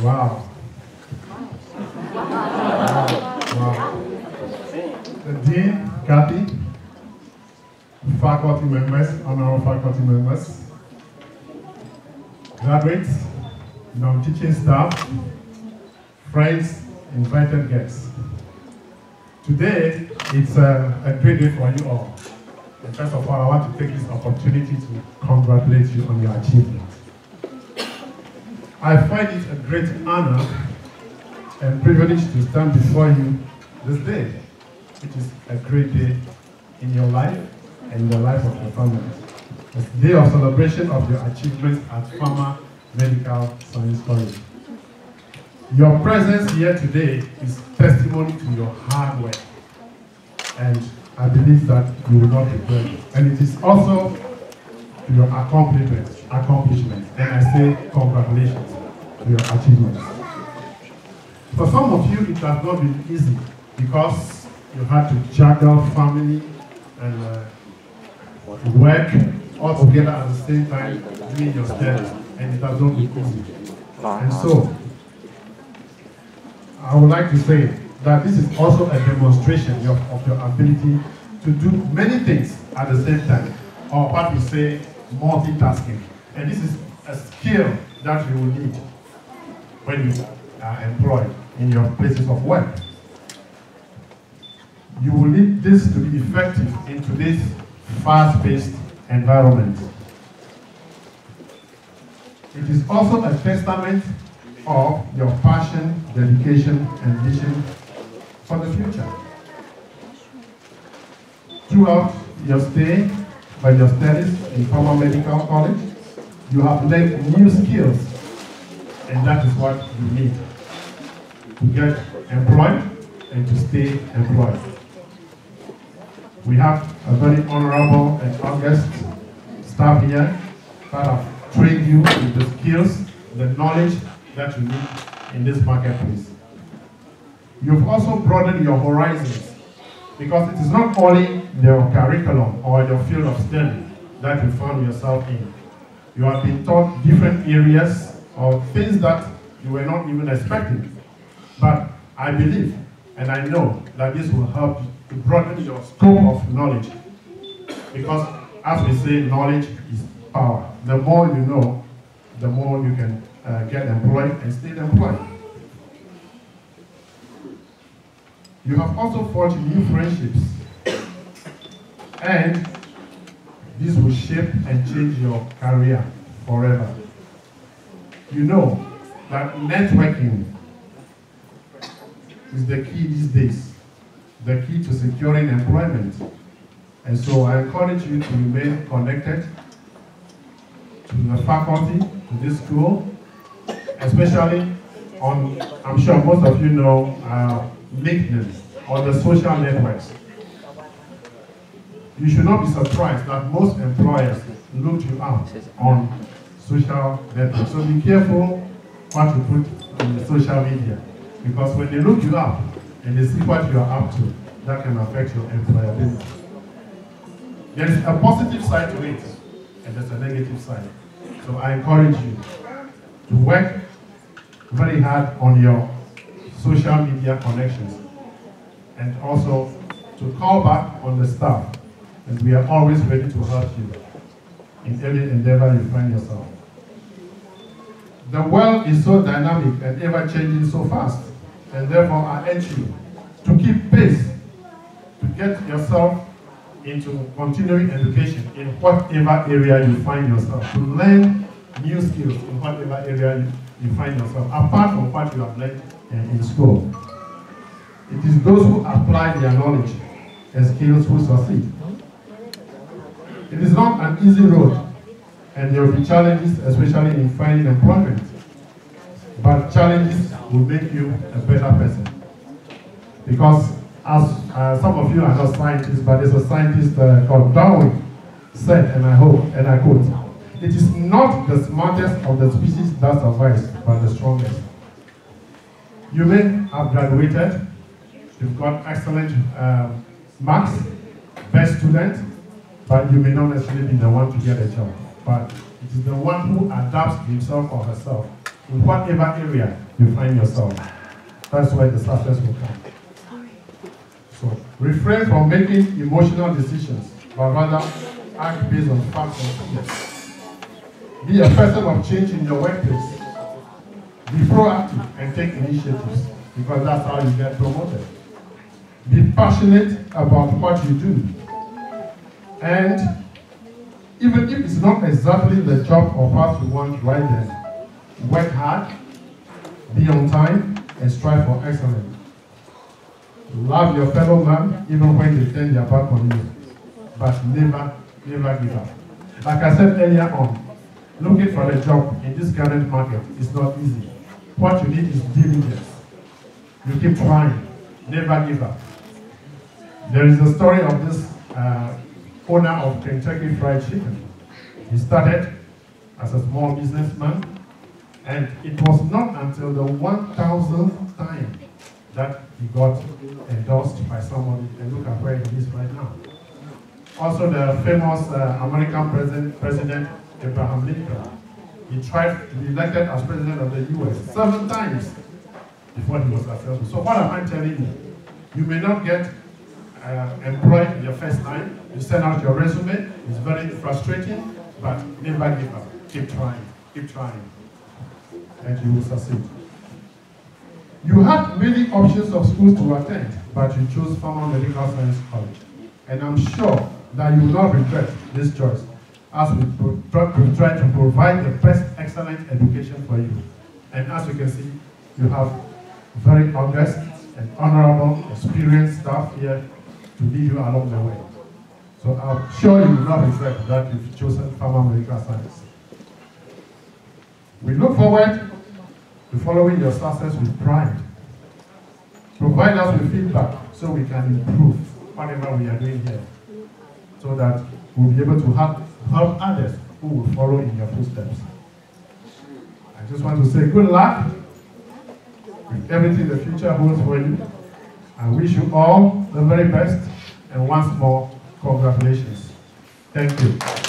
Wow. Wow. The Dean, Kathy, faculty members, honorable faculty members, graduates, non-teaching staff, friends, invited guests. Today, it's a great day for you all. And first of all, I want to take this opportunity to congratulate you on your achievement. I find it a great honor and privilege to stand before you this day. It is a great day in your life and in the life of your family. It's a day of celebration of your achievements at Pharma Medical Science College. Your presence here today is testimony to your hard work, and I believe that you will not regret it. And it is also to your accomplishments. And I say congratulations to your achievements. For some of you, it has not been easy because you had to juggle family and work all together at the same time doing your studies, and it has not been easy. And so, I would like to say that this is also a demonstration of your ability to do many things at the same time, or what we say, multitasking. And this is a skill that you will need when you are employed in your places of work. You will need this to be effective in today's fast-paced environment. It is also a testament of your passion, dedication, and vision for the future. Throughout your stay by your studies in Pharma Medical College, you have learned new skills, and that is what you need to get employed and to stay employed. We have a very honorable and august staff here that have trained you with the skills, the knowledge that you need in this marketplace. You've also broadened your horizons, because it is not only your curriculum or your field of study that you found yourself in. You have been taught different areas or things that you were not even expecting. But I believe and I know that this will help you to broaden your scope of knowledge. Because as we say, knowledge is power. The more you know, the more you can get employed and stay employed. You have also forged new friendships, and this will shape and change your career forever. You know that networking is the key these days, the key to securing employment. And so I encourage you to remain connected to the faculty, to this school, especially on, I'm sure most of you know, LinkedIn or the social networks. You should not be surprised that most employers look you up on social networks. So be careful what you put on the social media, because when they look you up and they see what you are up to, that can affect your employability. There is a positive side to it, and there's a negative side. So I encourage you to work very hard on your social media connections, and also to call back on the staff. And we are always ready to help you in any endeavor you find yourself. The world is so dynamic and ever-changing so fast, and therefore I urge you to keep pace, to get yourself into continuing education in whatever area you find yourself, to learn new skills in whatever area you find yourself, apart from what you have learned in school. It is those who apply their knowledge and skills who succeed. It is not an easy road, and there will be challenges, especially in finding employment. But challenges will make you a better person. Because as some of you are not scientists, but there's a scientist called Darwin said, and I quote, "It is not the smartest of the species that survives, but the strongest." You may have graduated, you've got excellent marks, best student, but you may not necessarily be the one to get a job. But it is the one who adapts himself or herself in whatever area you find yourself. That's where the success will come. So refrain from making emotional decisions, but rather act based on facts and fears. Be a person of change in your workplace. Be proactive and take initiatives, because that's how you get promoted. Be passionate about what you do. And even if it's not exactly the job or path you want right then, work hard, be on time, and strive for excellence. Love your fellow man even when they turn their back on you. But never give up. Like I said earlier on, looking for a job in this current market is not easy. What you need is diligence. You keep trying, never give up. There is a story of this owner of Kentucky Fried Chicken. He started as a small businessman, and it was not until the 1000th time that he got endorsed by somebody, and look at where he is right now. Also, the famous American President Abraham Lincoln, he tried to be elected as president of the US 7 times before he was successful. So what am I telling you? You may not get employed your first time. You send out your resume. It's very frustrating, but never give up. Keep trying, and you will succeed. You had many options of schools to attend, but you chose Farmer Medical Science College. And I'm sure that you will not regret this choice, as we try to provide the best excellent education for you. And as you can see, you have very august and honorable, experienced staff here to lead you along the way. So I'm sure you will not regret that you've chosen Farmer Medical Science. We look forward to following your success with pride. Provide us with feedback so we can improve whatever we are doing here, so that we'll be able to help others who will follow in your footsteps. I just want to say good luck with everything the future holds for you. I wish you all the very best, and once more, congratulations. Thank you.